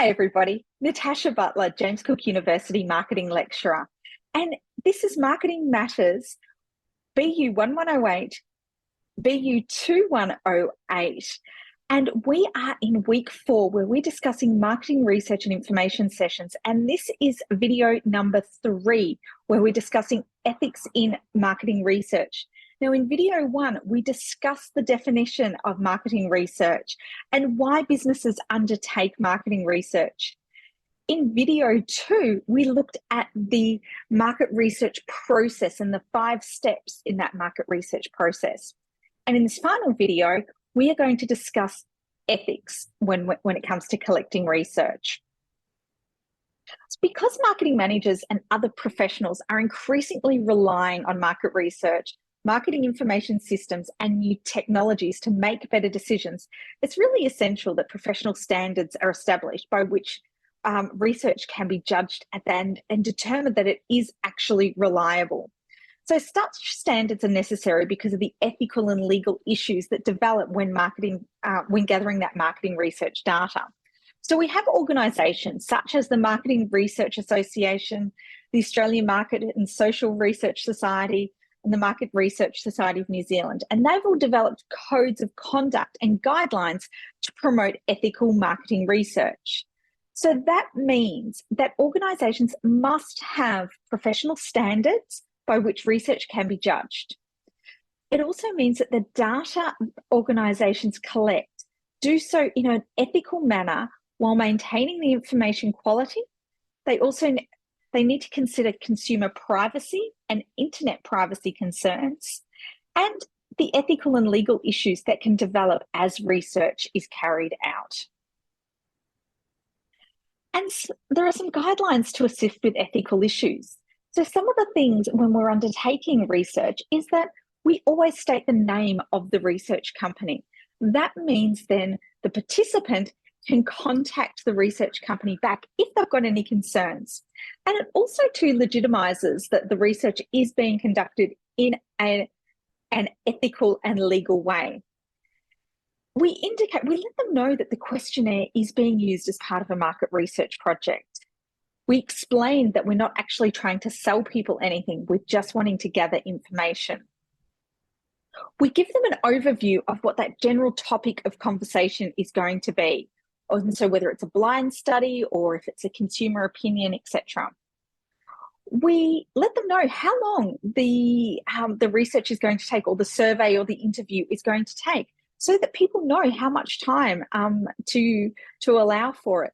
Hi, everybody. Natasha Butler, James Cook University Marketing Lecturer. And this is Marketing Matters BU1108, BU2108. And we are in week 4 where we're discussing marketing research and information sessions. And this is video number 3 where we're discussing ethics in marketing research. Now, in video 1, we discussed the definition of marketing research and why businesses undertake marketing research. In video 2, we looked at the market research process and the 5 steps in that market research process. And in this final video, we are going to discuss ethics when it comes to collecting research. It's because marketing managers and other professionals are increasingly relying on market research, marketing information systems, and new technologies to make better decisions, it's really essential that professional standards are established by which research can be judged and determined that it is actually reliable. So such standards are necessary because of the ethical and legal issues that develop when gathering that marketing research data. So we have organisations such as the Marketing Research Association, the Australian Market and Social Research Society, and the Market Research Society of New Zealand, and they've all developed codes of conduct and guidelines to promote ethical marketing research. So that means that organisations must have professional standards by which research can be judged. It also means that the data organisations collect do so in an ethical manner while maintaining the information quality. They need to consider consumer privacy and internet privacy concerns and the ethical and legal issues that can develop as research is carried out. And there are some guidelines to assist with ethical issues. So some of the things when we're undertaking research is that we always state the name of the research company. That means then the participant can contact the research company back if they've got any concerns. And it also too legitimises that the research is being conducted in an ethical and legal way. We let them know that the questionnaire is being used as part of a market research project. We explain that we're not actually trying to sell people anything, we're just wanting to gather information. We give them an overview of what that general topic of conversation is going to be. And so whether it's a blind study or if it's a consumer opinion, etc. We let them know how long the research is going to take, or the survey or the interview is going to take, so that people know how much time to allow for it.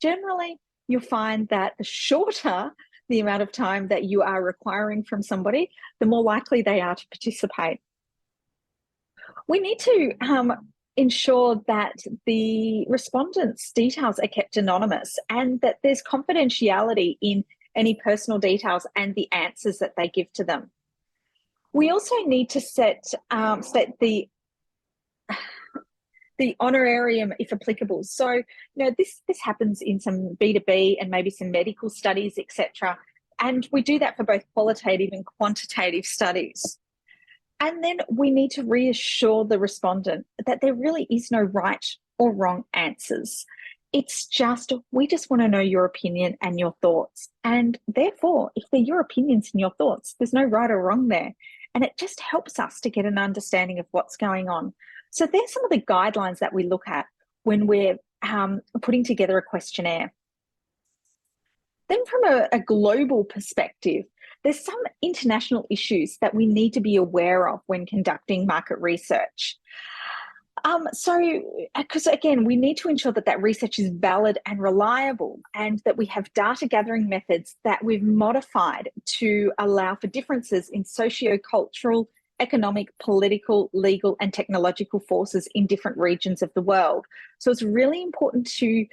Generally, you'll find that the shorter the amount of time that you are requiring from somebody, the more likely they are to participate. We need to ensure that the respondents' details are kept anonymous and that there's confidentiality in any personal details and the answers that they give to them. We also need to set the honorarium if applicable. So, this happens in some B2B and maybe some medical studies, etc. And we do that for both qualitative and quantitative studies. And then we need to reassure the respondent that there really is no right or wrong answers. It's just, we just want to know your opinion and your thoughts. And therefore, if they're your opinions and your thoughts, there's no right or wrong there. And it just helps us to get an understanding of what's going on. So there's some of the guidelines that we look at when we're putting together a questionnaire. Then from a global perspective, there's some international issues that we need to be aware of when conducting market research. Because again, we need to ensure that that research is valid and reliable, and that we have data gathering methods that we've modified to allow for differences in socio-cultural, economic, political, legal, and technological forces in different regions of the world. So it's really important to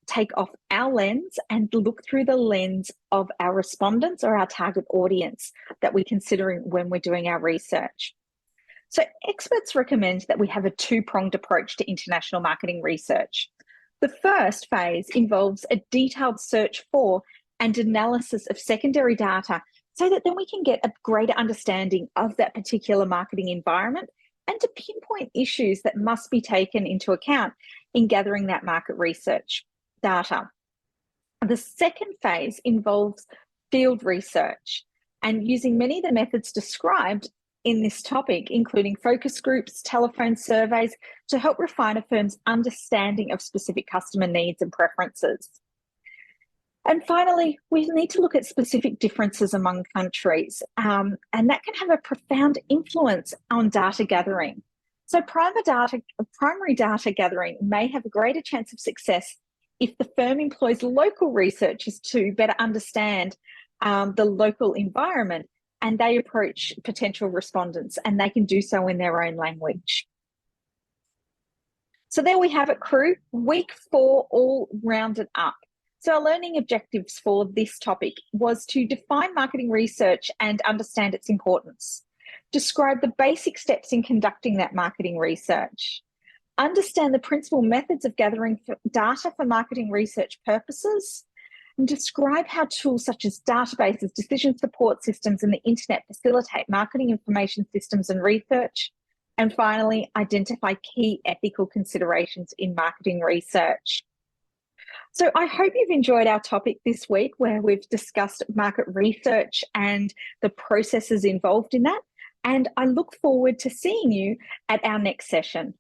take off our lens and look through the lens of our respondents or our target audience that we're considering when we're doing our research. So experts recommend that we have a two-pronged approach to international marketing research. The first phase involves a detailed search for and analysis of secondary data so that then we can get a greater understanding of that particular marketing environment and to pinpoint issues that must be taken into account in gathering that market research. data. The second phase involves field research and using many of the methods described in this topic, including focus groups, telephone surveys, to help refine a firm's understanding of specific customer needs and preferences. And finally, we need to look at specific differences among countries, and that can have a profound influence on data gathering. So primary data gathering may have a greater chance of success if the firm employs local researchers to better understand the local environment, and they approach potential respondents, and they can do so in their own language. So there we have it, crew. Week 4 all rounded up. So our learning objectives for this topic was to define marketing research and understand its importance. Describe the basic steps in conducting that marketing research. Understand the principal methods of gathering data for marketing research purposes. And describe how tools such as databases, decision support systems, and the internet facilitate marketing information systems and research. And finally, identify key ethical considerations in marketing research. So I hope you've enjoyed our topic this week, where we've discussed market research and the processes involved in that. And I look forward to seeing you at our next session.